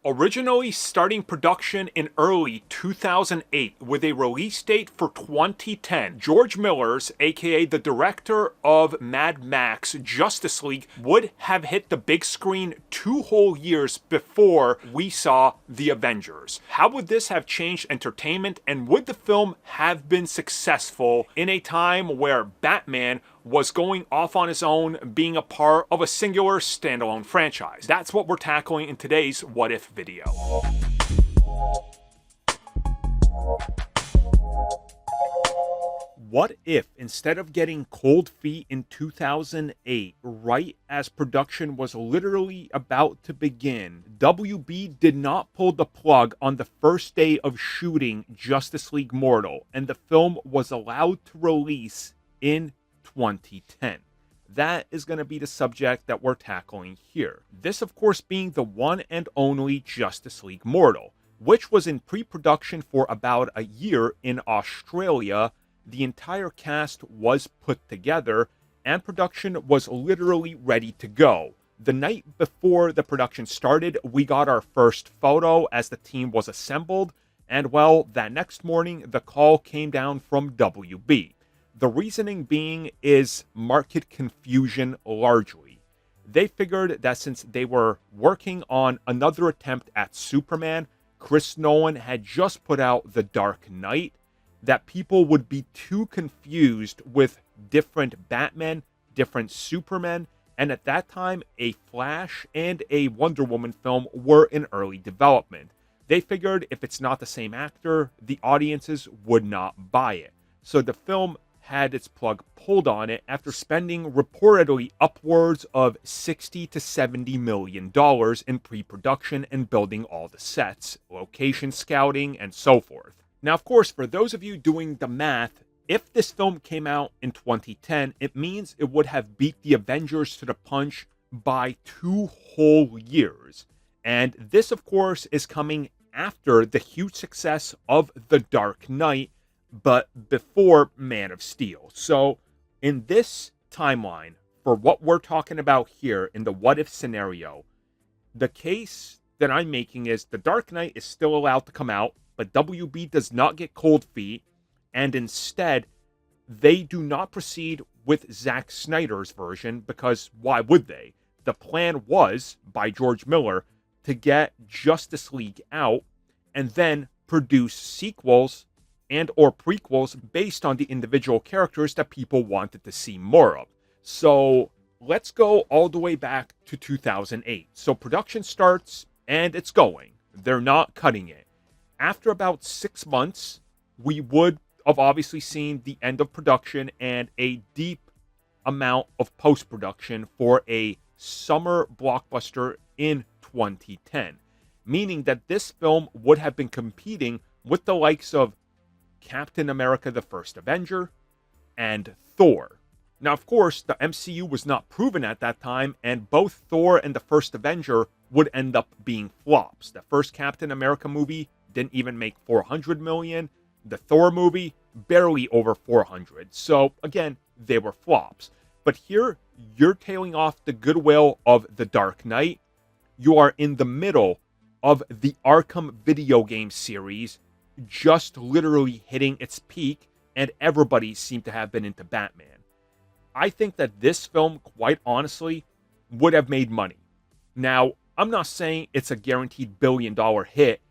Originally starting production in early 2008 with a release date for 2010, George Miller's, aka the director of Mad Max Justice League, would have hit the big screen 2 whole years before we saw The Avengers. How would this have changed entertainment, and would the film have been successful in a time where Batman was going off on his own, being a part of a singular standalone franchise? That's what we're tackling in today's What If video. What if, instead of getting cold feet in 2008, right as production was literally about to begin, WB did not pull the plug on the first day of shooting Justice League Mortal, and the film was allowed to release in 2010. That is going to be the subject that we're tackling here. This, of course, being the one and only Justice League Mortal, which was in pre-production for about a year in Australia. The entire cast was put together, and production was literally ready to go. The night before the production started, we got our first photo as the team was assembled, and well, that next morning, the call came down from WB. The reasoning being is market confusion largely. They figured that since they were working on another attempt at Superman, Chris Nolan had just put out The Dark Knight, that people would be too confused with different Batman, different Supermen, and at that time, a Flash and a Wonder Woman film were in early development. They figured if it's not the same actor, the audiences would not buy it. So the film had its plug pulled on it after spending reportedly upwards of $60 to $70 million in pre-production and building all the sets, location scouting, and so forth. Now, of course, for those of you doing the math, if this film came out in 2010, it means it would have beat The Avengers to the punch by 2 whole years. And this, of course, is coming after the huge success of The Dark Knight, but before Man of Steel. So, in this timeline, for what we're talking about here in the what if scenario, the case that I'm making is The Dark Knight is still allowed to come out, but WB does not get cold feet, and instead, they do not proceed with Zack Snyder's version, because why would they? The plan was, by George Miller, to get Justice League out, and then produce sequels and or prequels based on the individual characters that people wanted to see more of. So, let's go all the way back to 2008. So production starts, and it's going. They're not cutting it. After about 6 months, we would have obviously seen the end of production and a deep amount of post-production for a summer blockbuster in 2010. Meaning that this film would have been competing with the likes of Captain America the First Avenger and Thor. Now, of course, the MCU was not proven at that time, and both Thor and the First Avenger would end up being flops. The first Captain America movie didn't even make 400 million. The Thor movie, barely over 400. So, again, they were flops. But here, you're tailing off the goodwill of The Dark Knight. You are in the middle of the Arkham video game series, just literally hitting its peak, and everybody seemed to have been into Batman. I think that this film, quite honestly, would have made money. Now, I'm not saying it's a guaranteed billion-dollar hit,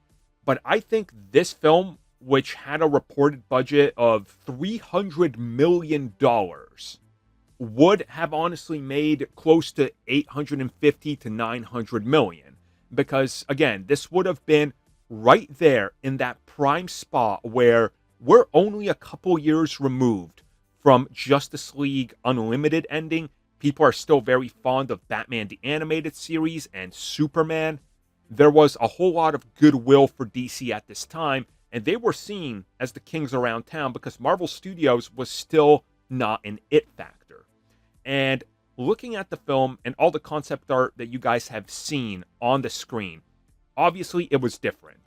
but I think this film, which had a reported budget of $300 million, would have honestly made close to 850 to 900 million. Because, again, this would have been right there in that prime spot where we're only a couple years removed from Justice League Unlimited ending. People are still very fond of Batman the Animated Series and Superman. There was a whole lot of goodwill for DC at this time, and they were seen as the kings around town because Marvel Studios was still not an it factor. And looking at the film and all the concept art that you guys have seen on the screen, obviously it was different.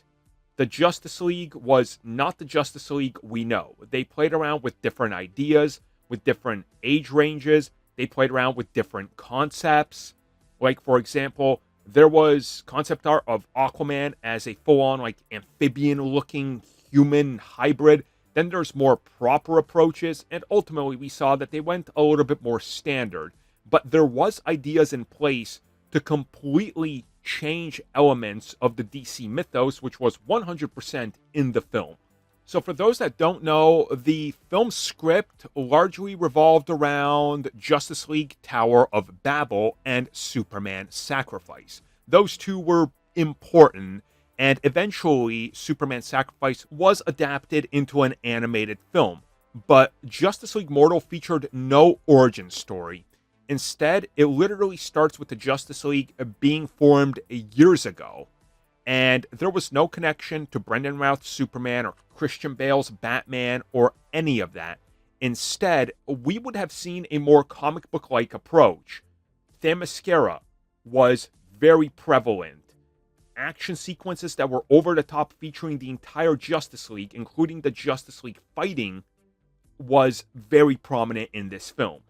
The Justice League was not the Justice League we know. They played around with different ideas, with different age ranges. They played around with different concepts. Like, for example, There was concept art of Aquaman as a full-on, like, amphibian-looking human hybrid. Then there's more proper approaches, and ultimately we saw that they went a little bit more standard. But there was ideas in place to completely change elements of the DC mythos, which was 100% in the film. So for those that don't know, the film script largely revolved around Justice League Tower of Babel and Superman Sacrifice. Those two were important, and eventually Superman Sacrifice was adapted into an animated film. But Justice League Mortal featured no origin story. Instead, it literally starts with the Justice League being formed years ago. And there was no connection to Brendan Routh's Superman or Christian Bale's Batman or any of that. Instead, we would have seen a more comic book-like approach. Themyscira was very prevalent. Action sequences that were over the top featuring the entire Justice League, including the Justice League fighting, was very prominent in this film.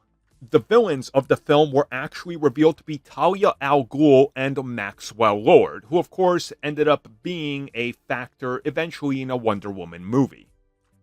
The villains of the film were actually revealed to be Talia al Ghul and Maxwell Lord, who of course ended up being a factor eventually in a Wonder Woman movie.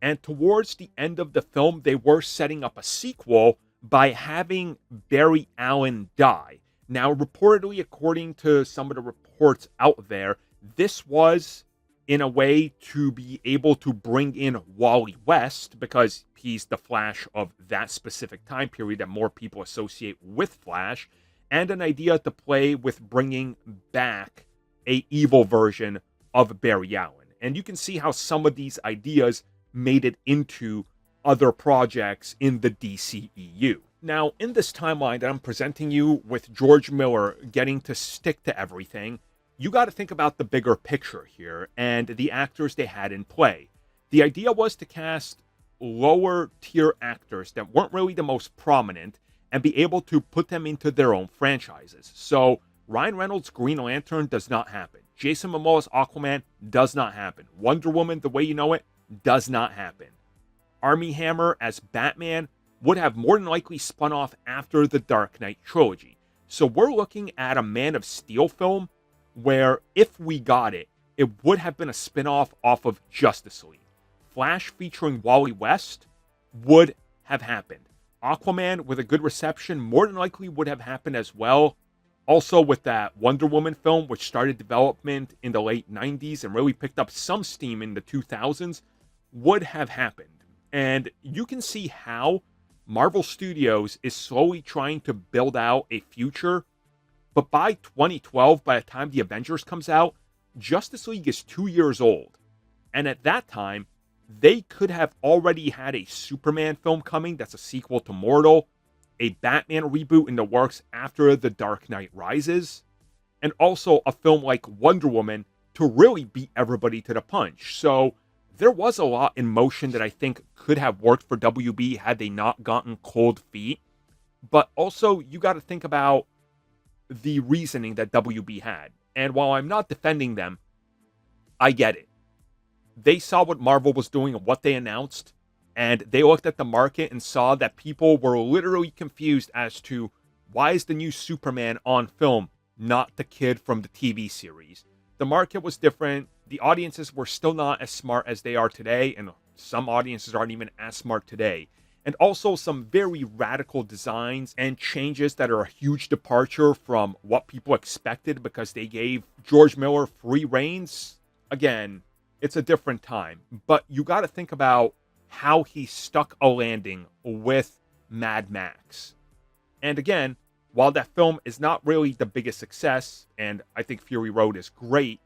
And towards the end of the film, they were setting up a sequel by having Barry Allen die. Now, reportedly, according to some of the reports out there, this was in a way to be able to bring in Wally West, because he's the Flash of that specific time period that more people associate with Flash, and an idea to play with bringing back a evil version of Barry Allen. And you can see how some of these ideas made it into other projects in the DCEU. Now, in this timeline that I'm presenting you with George Miller getting to stick to everything, you got to think about the bigger picture here and the actors they had in play. The idea was to cast lower tier actors that weren't really the most prominent and be able to put them into their own franchises. So Ryan Reynolds' Green Lantern does not happen. Jason Momoa's Aquaman does not happen. Wonder Woman, the way you know it, does not happen. Armie Hammer as Batman would have more than likely spun off after the Dark Knight trilogy. So we're looking at a Man of Steel film where, if we got it, it would have been a spin-off off of Justice League. Flash featuring Wally West would have happened. Aquaman with a good reception more than likely would have happened as well. Also with that Wonder Woman film, which started development in the late 90s and really picked up some steam in the 2000s, would have happened. And you can see how Marvel Studios is slowly trying to build out a future. But by 2012, by the time the Avengers comes out, Justice League is 2 years old. And at that time, they could have already had a Superman film coming that's a sequel to Mortal, a Batman reboot in the works after The Dark Knight Rises, and also a film like Wonder Woman to really beat everybody to the punch. So there was a lot in motion that I think could have worked for WB had they not gotten cold feet. But also, you got to think about the reasoning that WB had. And while I'm not defending them, I get it. They saw what Marvel was doing and what they announced, and they looked at the market and saw that people were literally confused as to why is the new Superman on film not the kid from the TV series. The market was different. The audiences were still not as smart as they are today, and some audiences aren't even as smart today. And also some very radical designs and changes that are a huge departure from what people expected because they gave George Miller free reins. Again, it's a different time. But you got to think about how he stuck a landing with Mad Max. And again, while that film is not really the biggest success, and I think Fury Road is great,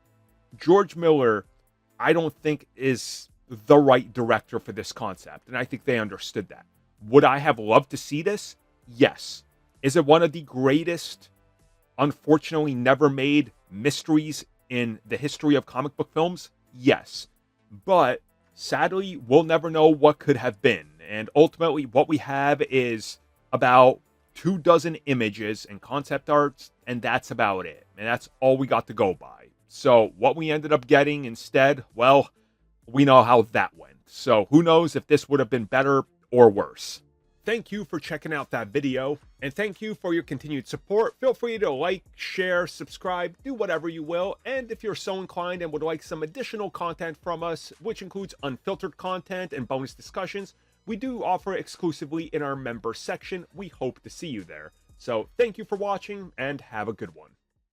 George Miller, I don't think is the right director for this concept. And I think they understood that. Would I have loved to see this? Yes. Is it one of the greatest, unfortunately never made mysteries in the history of comic book films? Yes. But sadly, we'll never know what could have been. And ultimately, what we have is about 24 images and concept arts, and that's about it. And that's all we got to go by. So what we ended up getting instead, well, we know how that went. So who knows if this would have been better or worse. Thank you for checking out that video, and thank you for your continued support. Feel free to like, share, subscribe, do whatever you will, and if you're so inclined and would like some additional content from us, which includes unfiltered content and bonus discussions, we do offer exclusively in our member section. We hope to see you there. So thank you for watching, and have a good one.